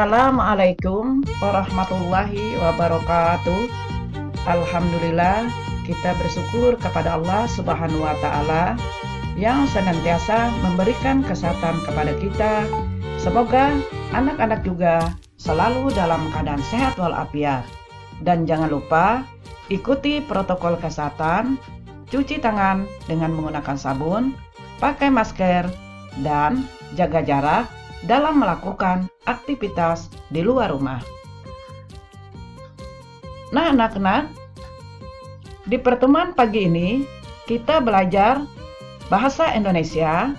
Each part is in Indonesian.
Assalamualaikum warahmatullahi wabarakatuh. Alhamdulillah, kita bersyukur kepada Allah Subhanahu wa Ta'ala yang senantiasa memberikan kesehatan kepada kita. Semoga anak-anak juga selalu dalam keadaan sehat walafiat. Dan jangan lupa ikuti protokol kesehatan, cuci tangan dengan menggunakan sabun, pakai masker, dan jaga jarak dalam melakukan aktivitas di luar rumah. Nah, anak-anak, di pertemuan pagi ini kita belajar bahasa Indonesia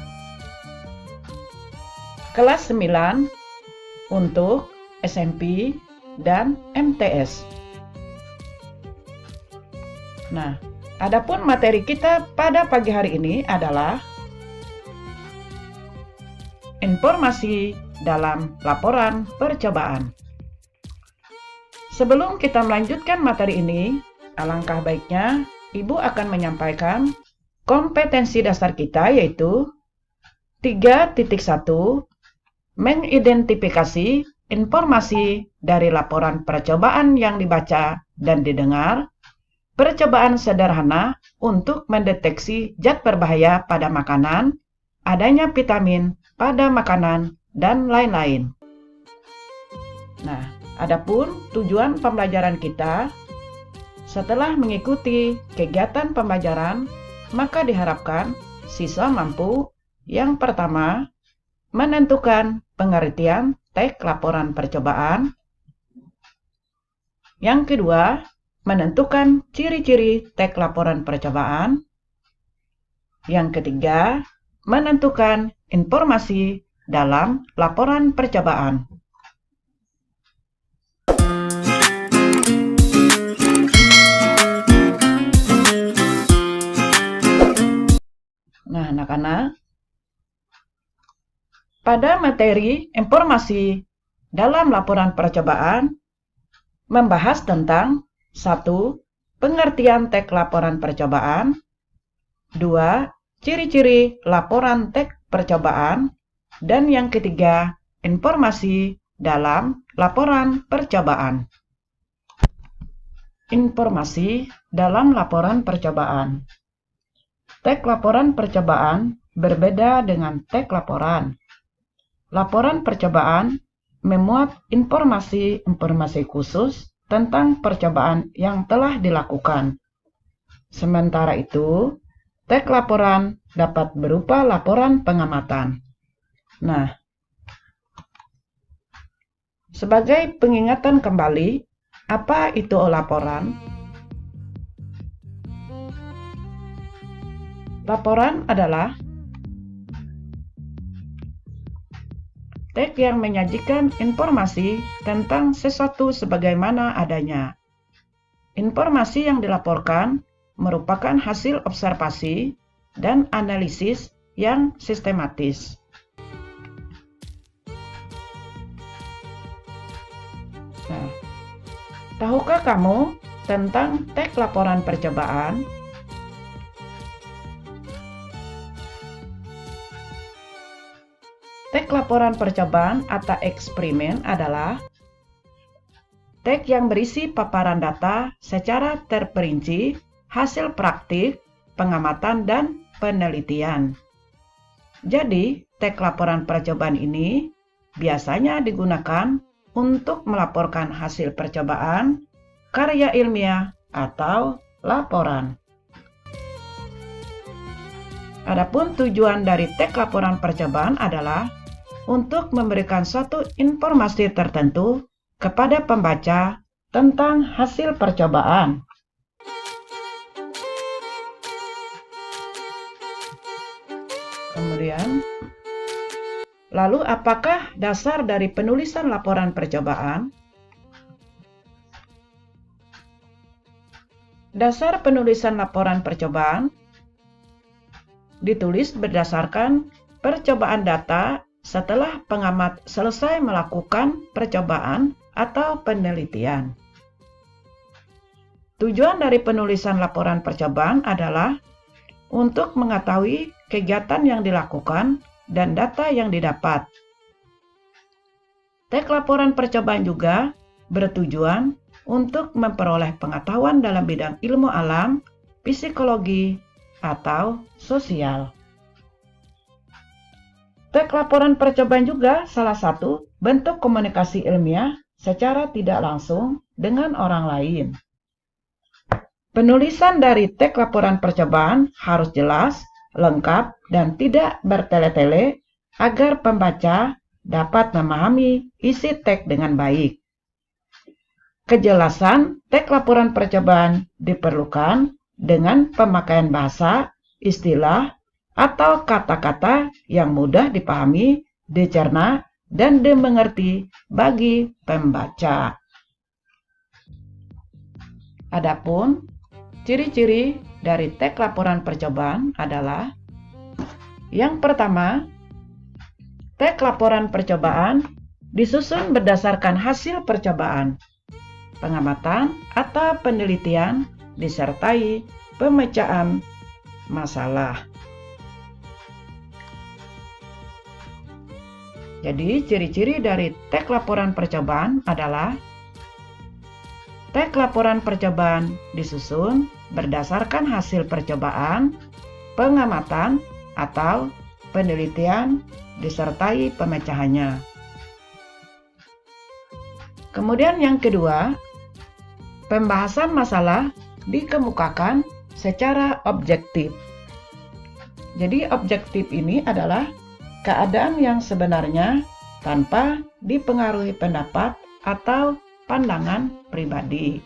kelas 9 untuk SMP dan MTS. Nah, adapun materi kita pada pagi hari ini adalah informasi dalam laporan percobaan. Sebelum kita melanjutkan materi ini, alangkah baiknya Ibu akan menyampaikan kompetensi dasar kita, yaitu 3.1 mengidentifikasi informasi dari laporan percobaan yang dibaca dan didengar, percobaan sederhana untuk mendeteksi zat berbahaya pada makanan, adanya vitamin pada makanan, dan lain-lain. Nah, adapun tujuan pembelajaran kita, setelah mengikuti kegiatan pembelajaran, maka diharapkan siswa mampu yang pertama, menentukan pengertian teks laporan percobaan. Yang kedua, menentukan ciri-ciri teks laporan percobaan. Yang ketiga, menentukan informasi dalam laporan percobaan. Nah, anak-anak, pada materi informasi dalam laporan percobaan membahas tentang 1. Pengertian teks laporan percobaan, 2. Ciri-ciri laporan teks percobaan, dan yang ketiga, informasi dalam laporan percobaan. Informasi dalam laporan percobaan. Teks laporan percobaan berbeda dengan teks laporan. Laporan percobaan memuat informasi-informasi khusus tentang percobaan yang telah dilakukan. Sementara itu, teks laporan dapat berupa laporan pengamatan. Nah, sebagai pengingatan kembali, apa itu laporan? Laporan adalah teks yang menyajikan informasi tentang sesuatu sebagaimana adanya. Informasi yang dilaporkan merupakan hasil observasi dan analisis yang sistematis. Nah, tahukah kamu tentang teks laporan percobaan? Teks laporan percobaan atau eksperimen adalah teks yang berisi paparan data secara terperinci, hasil praktik, pengamatan, dan penelitian. Jadi, teks laporan percobaan ini biasanya digunakan untuk melaporkan hasil percobaan, karya ilmiah, atau laporan. Adapun tujuan dari teks laporan percobaan adalah untuk memberikan suatu informasi tertentu kepada pembaca tentang hasil percobaan. Kemudian, lalu apakah dasar dari penulisan laporan percobaan? Dasar penulisan laporan percobaan ditulis berdasarkan percobaan data setelah pengamat selesai melakukan percobaan atau penelitian. Tujuan dari penulisan laporan percobaan adalah untuk mengetahui kegiatan yang dilakukan dan data yang didapat. Teks laporan percobaan juga bertujuan untuk memperoleh pengetahuan dalam bidang ilmu alam, psikologi, atau sosial. Teks laporan percobaan juga salah satu bentuk komunikasi ilmiah secara tidak langsung dengan orang lain. Penulisan dari teks laporan percobaan harus jelas, lengkap, dan tidak bertele-tele agar pembaca dapat memahami isi teks dengan baik. Kejelasan teks laporan percobaan diperlukan dengan pemakaian bahasa, istilah, atau kata-kata yang mudah dipahami, dicerna, dan dimengerti bagi pembaca. Adapun ciri-ciri dari teks laporan percobaan adalah: yang pertama, teks laporan percobaan disusun berdasarkan hasil percobaan, pengamatan atau penelitian disertai pemecahan masalah. Jadi, ciri-ciri dari teks laporan percobaan adalah: teks laporan percobaan disusun berdasarkan hasil percobaan, pengamatan atau penelitian disertai pemecahannya. Kemudian yang kedua, pembahasan masalah dikemukakan secara objektif. Jadi objektif ini adalah keadaan yang sebenarnya tanpa dipengaruhi pendapat atau pandangan pribadi.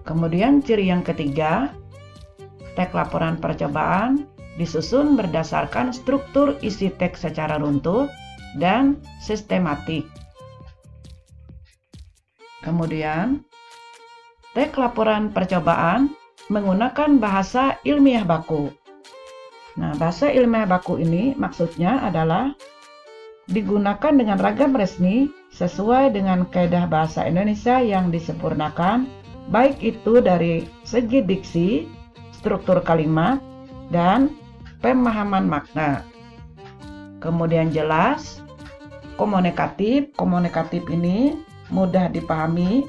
Kemudian ciri yang ketiga, teks laporan percobaan disusun berdasarkan struktur isi teks secara runtut dan sistematik. Kemudian, teks laporan percobaan menggunakan bahasa ilmiah baku. Nah, bahasa ilmiah baku ini maksudnya adalah digunakan dengan ragam resmi sesuai dengan kaidah bahasa Indonesia yang disempurnakan, baik itu dari segi diksi, struktur kalimat, dan pemahaman makna. Kemudian jelas, komunikatif ini mudah dipahami.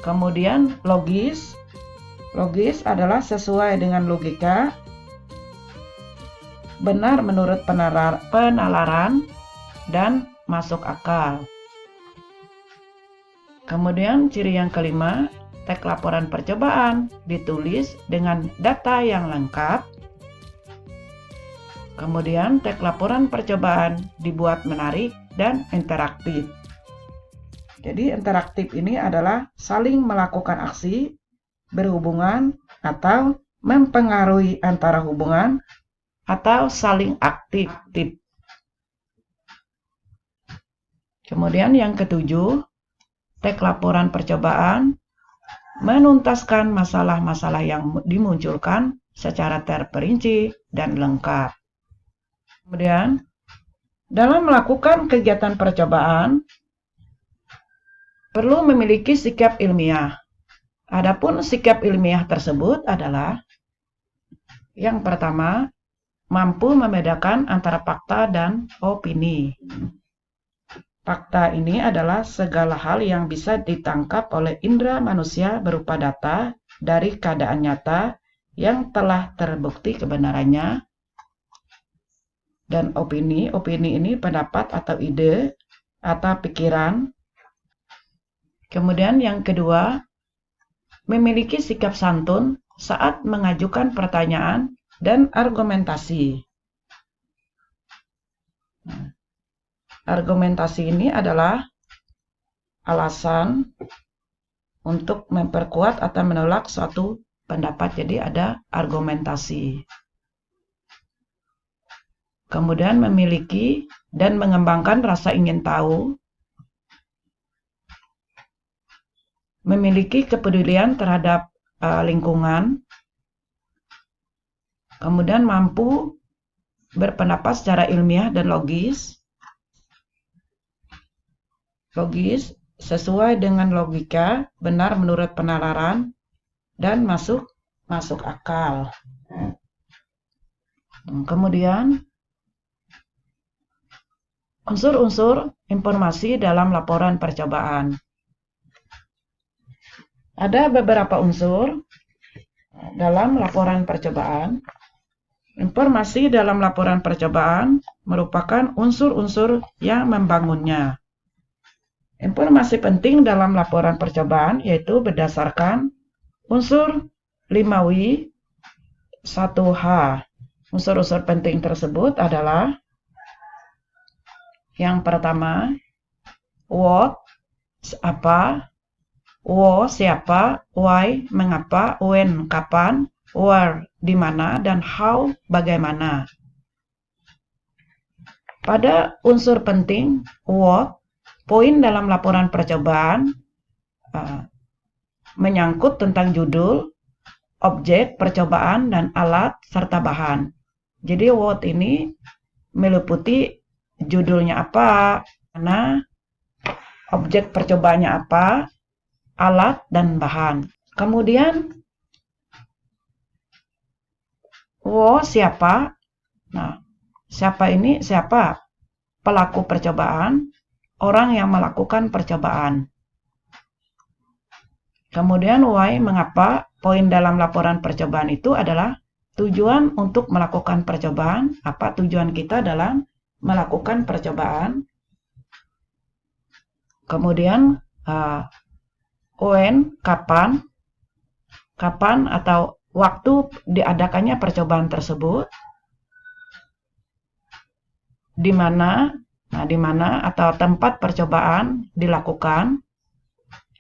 Kemudian logis adalah sesuai dengan logika, benar menurut penalaran, dan masuk akal. Kemudian ciri yang kelima, teks laporan percobaan ditulis dengan data yang lengkap. Kemudian teks laporan percobaan dibuat menarik dan interaktif. Jadi interaktif ini adalah saling melakukan aksi, berhubungan, atau mempengaruhi antara hubungan, atau saling aktif. Kemudian yang ketujuh, teks laporan percobaan menuntaskan masalah-masalah yang dimunculkan secara terperinci dan lengkap. Kemudian, dalam melakukan kegiatan percobaan, perlu memiliki sikap ilmiah. Adapun sikap ilmiah tersebut adalah: yang pertama, mampu membedakan antara fakta dan opini. Fakta ini adalah segala hal yang bisa ditangkap oleh indera manusia berupa data dari keadaan nyata yang telah terbukti kebenarannya. Dan opini ini pendapat atau ide atau pikiran. Kemudian yang kedua, memiliki sikap santun saat mengajukan pertanyaan dan argumentasi. Argumentasi ini adalah alasan untuk memperkuat atau menolak suatu pendapat. Jadi ada argumentasi. Kemudian memiliki dan mengembangkan rasa ingin tahu. Memiliki kepedulian terhadap lingkungan. Kemudian mampu berpendapat secara ilmiah dan logis. Logis sesuai dengan logika, benar menurut penalaran, dan masuk akal. Kemudian Unsur-unsur informasi dalam laporan percobaan. Ada beberapa unsur dalam laporan percobaan. Informasi dalam laporan percobaan merupakan unsur-unsur yang membangunnya. Informasi penting dalam laporan percobaan yaitu berdasarkan unsur 5W 1H. Unsur-unsur penting tersebut adalah yang pertama, what, apa, wo, siapa, why, mengapa, when, kapan, where, di mana, dan how, bagaimana. Pada unsur penting, what, poin dalam laporan percobaan menyangkut tentang judul, objek percobaan, dan alat, serta bahan. Jadi what ini meliputi judulnya apa, mana, objek percobaannya apa, alat, dan bahan. Kemudian, siapa? Nah, siapa ini? Siapa? Pelaku percobaan, orang yang melakukan percobaan. Kemudian, why, mengapa? Poin dalam laporan percobaan itu adalah tujuan untuk melakukan percobaan. Apa tujuan kita dalam melakukan percobaan? Kemudian, when, kapan atau waktu diadakannya percobaan tersebut, di mana atau tempat percobaan dilakukan,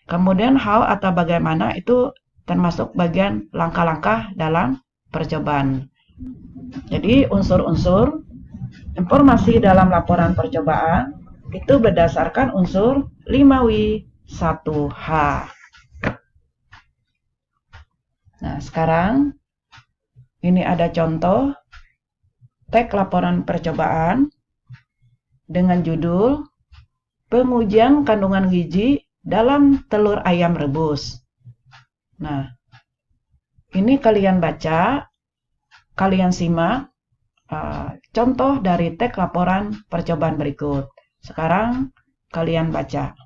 kemudian how atau bagaimana itu termasuk bagian langkah-langkah dalam percobaan. Jadi unsur-unsur informasi dalam laporan percobaan itu berdasarkan unsur 5W 1H. Nah, sekarang ini ada contoh teks laporan percobaan dengan judul pengujian kandungan gizi dalam telur ayam rebus. Nah, ini kalian baca, kalian simak contoh dari teks laporan percobaan berikut. Sekarang kalian baca.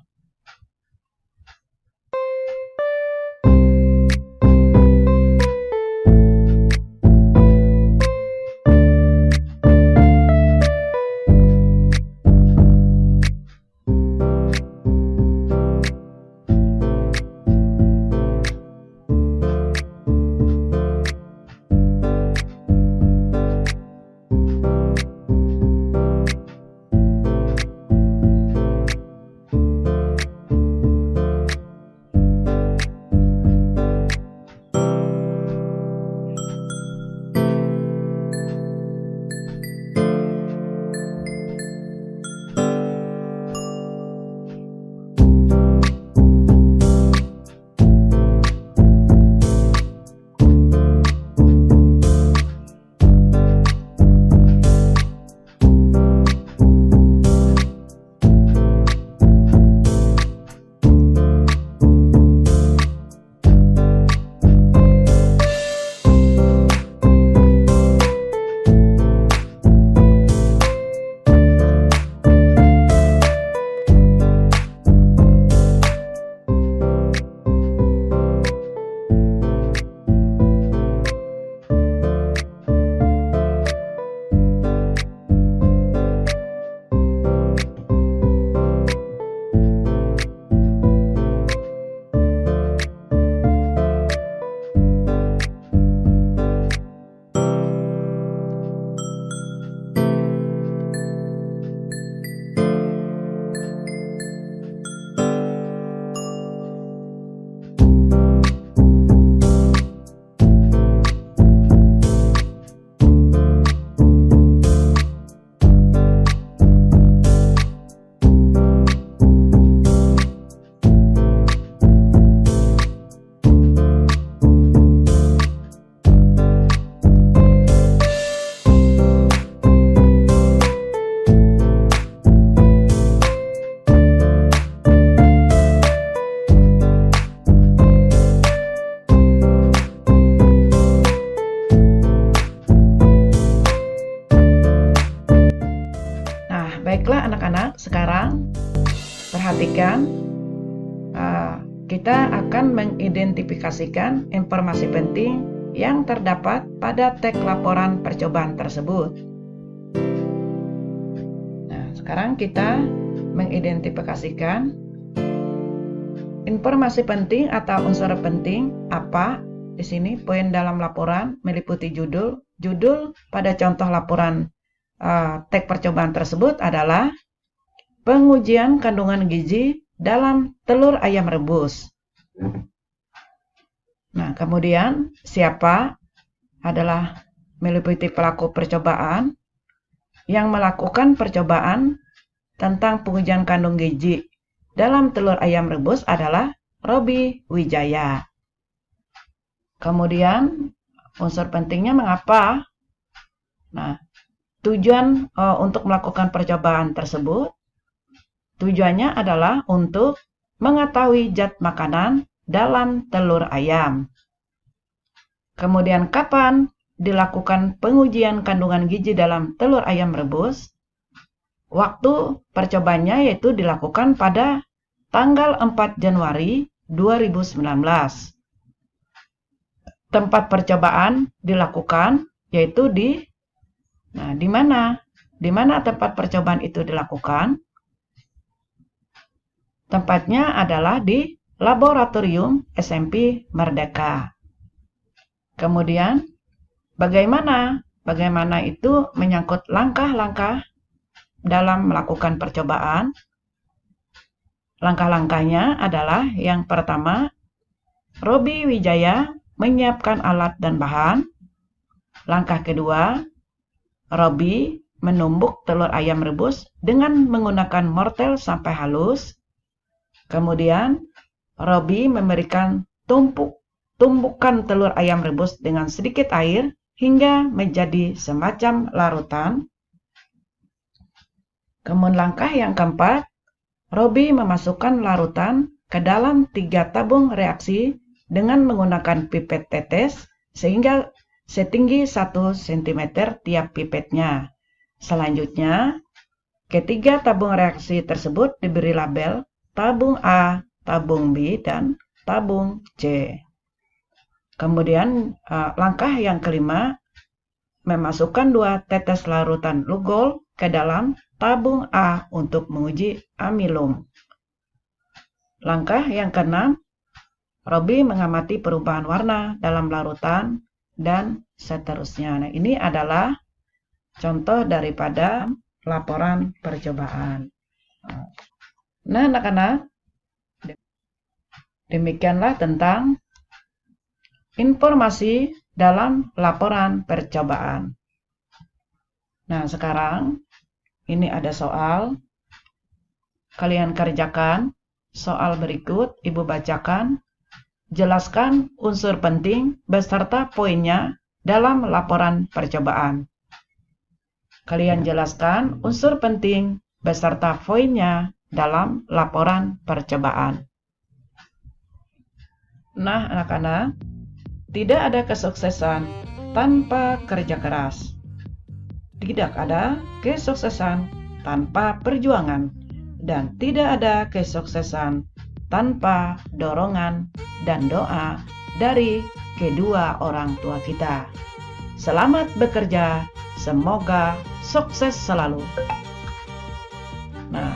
perhatikan, kita akan mengidentifikasikan informasi penting yang terdapat pada teks laporan percobaan tersebut. Nah, sekarang kita mengidentifikasikan informasi penting atau unsur penting apa. Di sini poin dalam laporan meliputi judul. Judul pada contoh laporan teks percobaan tersebut adalah pengujian kandungan gizi dalam telur ayam rebus. Nah, kemudian siapa adalah meliputi pelaku percobaan yang melakukan percobaan tentang pengujian kandung gizi dalam telur ayam rebus adalah Robi Wijaya. Kemudian unsur pentingnya mengapa? Nah, tujuan untuk melakukan percobaan tersebut, tujuannya adalah untuk mengetahui zat makanan dalam telur ayam. Kemudian kapan dilakukan pengujian kandungan gizi dalam telur ayam rebus? Waktu percobaannya yaitu dilakukan pada tanggal 4 Januari 2019. Tempat percobaan dilakukan yaitu di mana? Di mana tempat percobaan itu dilakukan? Tempatnya adalah di Laboratorium SMP Merdeka. Kemudian, bagaimana itu menyangkut langkah-langkah dalam melakukan percobaan? Langkah-langkahnya adalah yang pertama, Robi Wijaya menyiapkan alat dan bahan. Langkah kedua, Robi menumbuk telur ayam rebus dengan menggunakan mortel sampai halus. Kemudian, Robi memberikan tumbukan telur ayam rebus dengan sedikit air hingga menjadi semacam larutan. Kemudian langkah yang keempat, Robi memasukkan larutan ke dalam 3 tabung reaksi dengan menggunakan pipet tetes sehingga setinggi 1 cm tiap pipetnya. Selanjutnya, ketiga tabung reaksi tersebut diberi label tabung A, tabung B, dan tabung C. Kemudian langkah yang kelima, memasukkan 2 tetes larutan Lugol ke dalam tabung A untuk menguji amilum. Langkah yang keenam, Robi mengamati perubahan warna dalam larutan dan seterusnya. Nah, ini adalah contoh daripada laporan percobaan. Nah, anak-anak, demikianlah tentang informasi dalam laporan percobaan. Nah, sekarang ini ada soal. Kalian kerjakan soal berikut, Ibu bacakan. Jelaskan unsur penting beserta poinnya dalam laporan percobaan. Kalian jelaskan unsur penting beserta poinnya dalam laporan percobaan. Nah, anak-anak, tidak ada kesuksesan tanpa kerja keras. Tidak ada kesuksesan tanpa perjuangan. Dan tidak ada kesuksesan tanpa dorongan dan doa dari kedua orang tua kita. Selamat bekerja, semoga sukses selalu. Nah,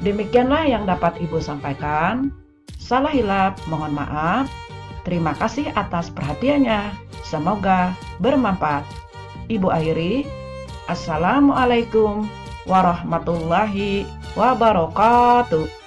demikianlah yang dapat Ibu sampaikan. Salah hilap, mohon maaf. Terima kasih atas perhatiannya. Semoga bermanfaat. Ibu akhiri. Assalamualaikum warahmatullahi wabarakatuh.